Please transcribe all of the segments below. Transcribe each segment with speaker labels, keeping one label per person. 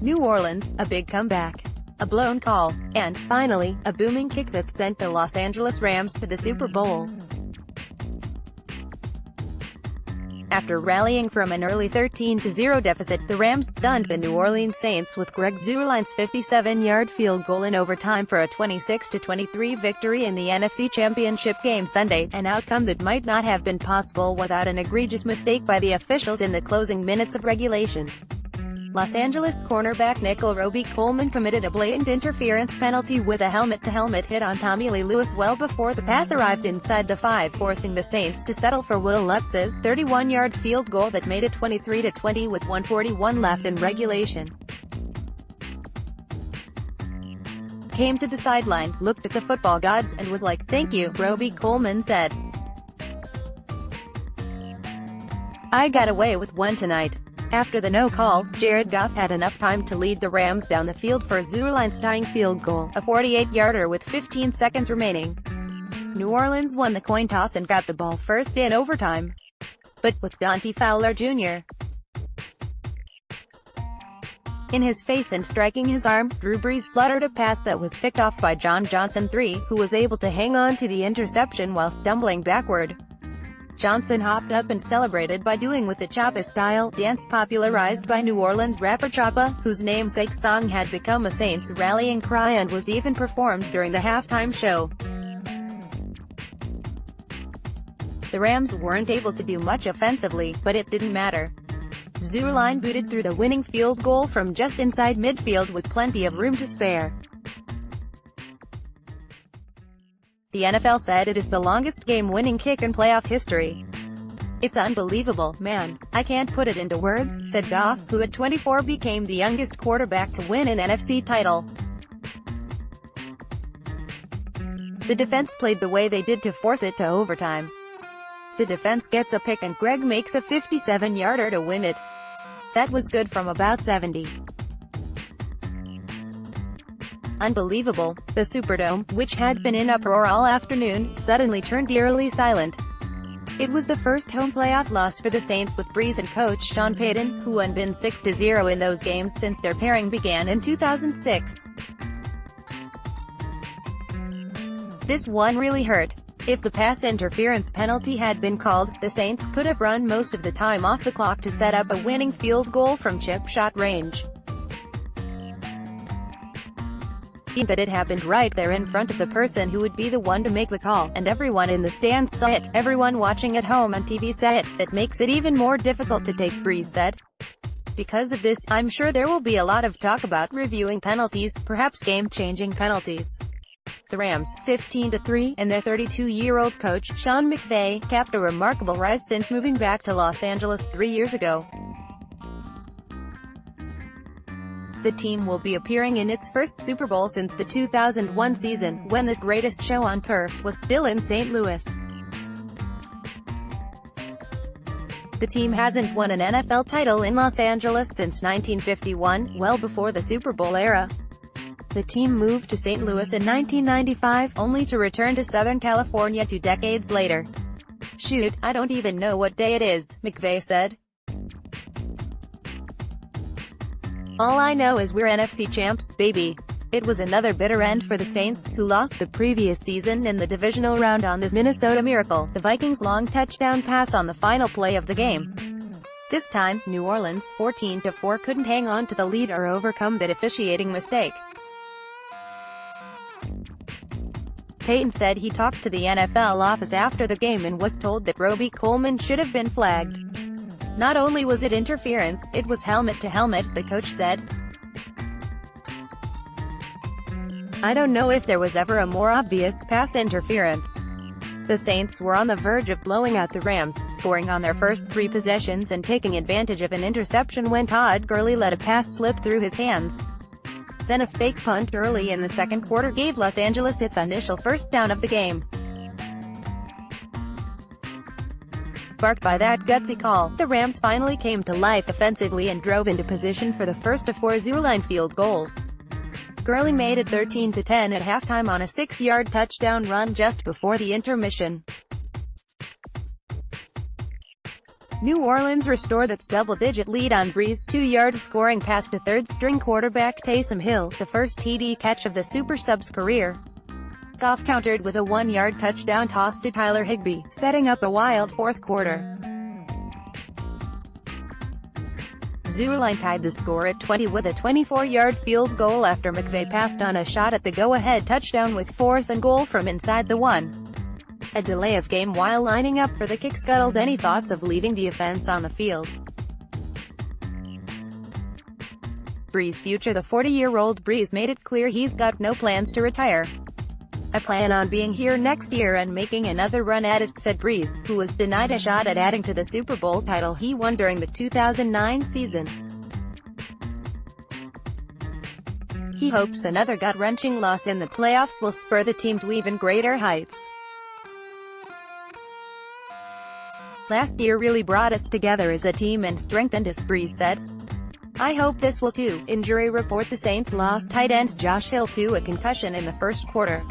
Speaker 1: New Orleans, a big comeback, a blown call, and, finally, a booming kick that sent the Los Angeles Rams to the Super Bowl. After rallying from an early 13-0 deficit, the Rams stunned the New Orleans Saints with Greg Zuerlein's 57-yard field goal in overtime for a 26-23 victory in the NFC Championship game Sunday, an outcome that might not have been possible without an egregious mistake by the officials in the closing minutes of regulation. Los Angeles cornerback Nickell Robey-Coleman committed a blatant interference penalty with a helmet-to-helmet hit on Tommy Lee Lewis well before the pass arrived inside the 5, forcing the Saints to settle for Will Lutz's 31-yard field goal that made it 23-20 with 1:41 left in regulation. Came to the sideline, looked at the football gods, and was like, "Thank you," Robey-Coleman said. "I got away with one tonight." After the no call, Jared Goff had enough time to lead the Rams down the field for Zuerlein's tying field goal, a 48-yarder with 15 seconds remaining. New Orleans won the coin toss and got the ball first in overtime. But, with Dante Fowler Jr. in his face and striking his arm, Drew Brees fluttered a pass that was picked off by John Johnson III, who was able to hang on to the interception while stumbling backward. Johnson hopped up and celebrated by doing with the Choppa-style dance popularized by New Orleans rapper Choppa, whose namesake song had become a Saints rallying cry and was even performed during the halftime show. The Rams weren't able to do much offensively, but it didn't matter. Zuerlein booted through the winning field goal from just inside midfield with plenty of room to spare. The NFL said it is the longest game-winning kick in playoff history. "It's unbelievable, man. I can't put it into words," said Goff, who at 24 became the youngest quarterback to win an NFC title. The defense played the way they did to force it to overtime. The defense gets a pick and Greg makes a 57-yarder to win it. That was good from about 70. Unbelievable. The Superdome, which had been in uproar all afternoon, suddenly turned eerily silent. It was the first home playoff loss for the Saints with Brees and coach Sean Payton, who had been 6-0 in those games since their pairing began in 2006. This one really hurt. If the pass interference penalty had been called, the Saints could have run most of the time off the clock to set up a winning field goal from chip shot range. That it happened right there in front of the person who would be the one to make the call, and everyone in the stands saw it, everyone watching at home on TV saw it. That makes it even more difficult to take, Brees said. Because of this, I'm sure there will be a lot of talk about reviewing penalties, perhaps game-changing penalties. The Rams, 15-3, and their 32-year-old coach, Sean McVay, capped a remarkable rise since moving back to Los Angeles 3 years ago. The team will be appearing in its first Super Bowl since the 2001 season, when the greatest show on turf was still in St. Louis. The team hasn't won an NFL title in Los Angeles since 1951, well before the Super Bowl era. The team moved to St. Louis in 1995, only to return to Southern California 2 decades later. "Shoot, I don't even know what day it is," McVay said. "All I know is we're NFC champs, baby." It was another bitter end for the Saints, who lost the previous season in the divisional round on this Minnesota Miracle, the Vikings' long touchdown pass on the final play of the game. This time, New Orleans, 14-4, couldn't hang on to the lead or overcome that officiating mistake. Payton said he talked to the NFL office after the game and was told that Robey-Coleman should have been flagged. Not only was it interference, it was helmet-to-helmet, the coach said. "I don't know if there was ever a more obvious pass interference." The Saints were on the verge of blowing out the Rams, scoring on their first 3 possessions and taking advantage of an interception when Todd Gurley let a pass slip through his hands. Then a fake punt early in the second quarter gave Los Angeles its initial first down of the game. Sparked by that gutsy call, the Rams finally came to life offensively and drove into position for the first of 4 Zuerlein field goals. Gurley made it 13-10 at halftime on a 6-yard touchdown run just before the intermission. New Orleans restored its double-digit lead on Brees' 2-yard scoring pass to third-string quarterback Taysom Hill, the first TD catch of the Super Sub's career. Goff countered with a 1-yard touchdown toss to Tyler Higbee, setting up a wild fourth quarter. Zuerlein tied the score at 20 with a 24-yard field goal after McVay passed on a shot at the go-ahead touchdown with 4th and goal from inside the 1. A delay of game while lining up for the kick scuttled any thoughts of leaving the offense on the field. Brees' future. The 40-year-old Brees made it clear he's got no plans to retire. "I plan on being here next year and making another run at it," said Brees, who was denied a shot at adding to the Super Bowl title he won during the 2009 season. He hopes another gut-wrenching loss in the playoffs will spur the team to even greater heights. "Last year really brought us together as a team and strengthened us," Brees said. "I hope this will too." Injury report. The Saints lost tight end Josh Hill to a concussion in the first quarter.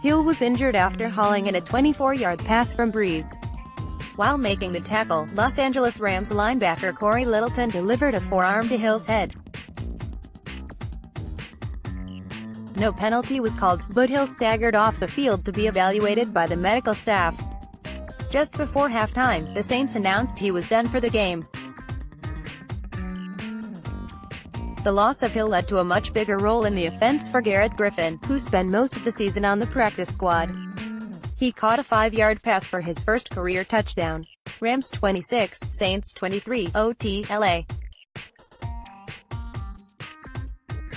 Speaker 1: Hill was injured after hauling in a 24-yard pass from Brees. While making the tackle, Los Angeles Rams linebacker Corey Littleton delivered a forearm to Hill's head. No penalty was called, but Hill staggered off the field to be evaluated by the medical staff. Just before halftime, the Saints announced he was done for the game. The loss of Hill led to a much bigger role in the offense for Garrett Griffin, who spent most of the season on the practice squad. He caught a 5-yard pass for his first career touchdown. Rams 26, Saints 23, OT, LA.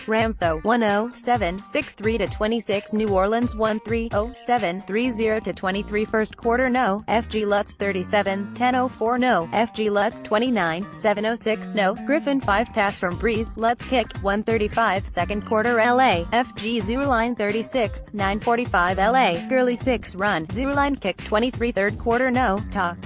Speaker 1: Rams 0-1-0-7, 6-3-26. New Orleans 1-3-0-7, 3-0-23. First quarter. No. FG Lutz 37, 10-04. No. FG Lutz 29, 7-06. No. Griffin 5 pass from Brees. Lutz kick 1:35. Second quarter. LA. FG Zuerlein 36, 9:45. LA. Gurley 6 run. Zuerlein kick 23. Third quarter. No. Ta.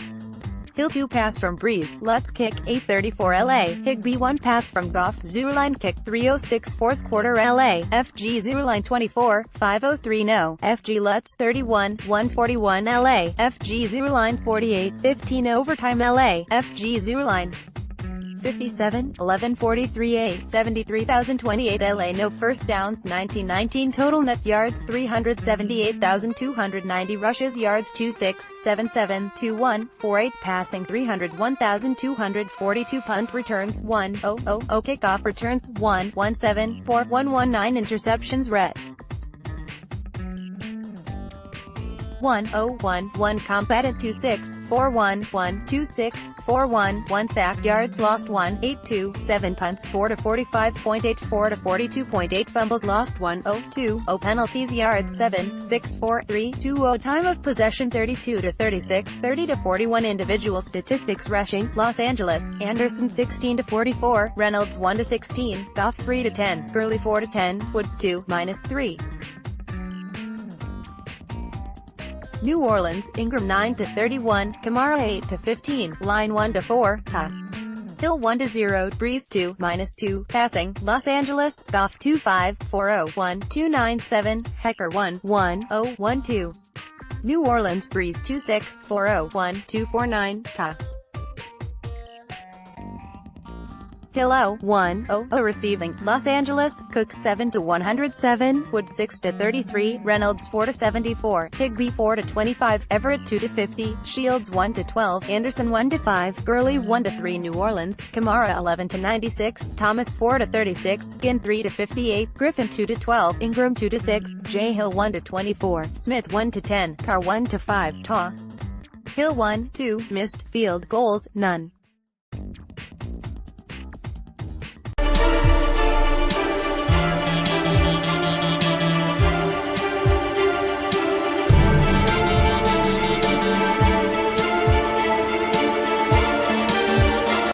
Speaker 1: Hill 2 pass from Brees. Lutz kick 8:34. LA. Higbee 1 pass from Goff. Zuerlein kick 3:06. Fourth quarter. LA. FG Zuerlein 24, 5:03. No. FG Lutz 31, 1:41. LA. FG Zuerlein 48, 15. Overtime. LA. FG Zuerlein 57, 11:43. 8, 73,028. LA. No first downs. 1919 total net yards 378,290. Rushes yards 2677, 2148. Passing 301,242. Punt returns 100. Kickoff returns 117, 4119. Interceptions. Ret 1011. Combatant 264111, 264111. Sack yards lost 182, 7 punts 4-45.8, 4-42.8. Fumbles lost 102, penalties yards 7, 6, 4, 3, 2. Time of possession 32-36, 30-41. Individual statistics. Rushing, Los Angeles, Anderson 16-44, Reynolds 1-16, Goff 3-10, Gurley 4-10, Woods 2-3. New Orleans, Ingram 9-31, Kamara 8-15, line 1-4, Ta. Hill 1-0, Brees 2-2, passing, Los Angeles, Goff 2-5, 4-0, 1-2-9-7, Hecker 1-1-0, 1-2. New Orleans, Brees 2-6, 4-0, 1-2-4-9, Ta. Hill 0-1-0, receiving, Los Angeles, Cook 7-107, Wood 6-33, Reynolds 4-74, Higbee 4-25, Everett 2-50, Shields 1-12, Anderson 1-5, Gurley 1-3. New Orleans, Kamara 11-96, Thomas 4-36, Ginn 3-58, Griffin 2-12, Ingram 2-6, J. Hill 1-24, Smith 1-10, Carr 1-5, Ta. Hill 1-2, missed field goals, none.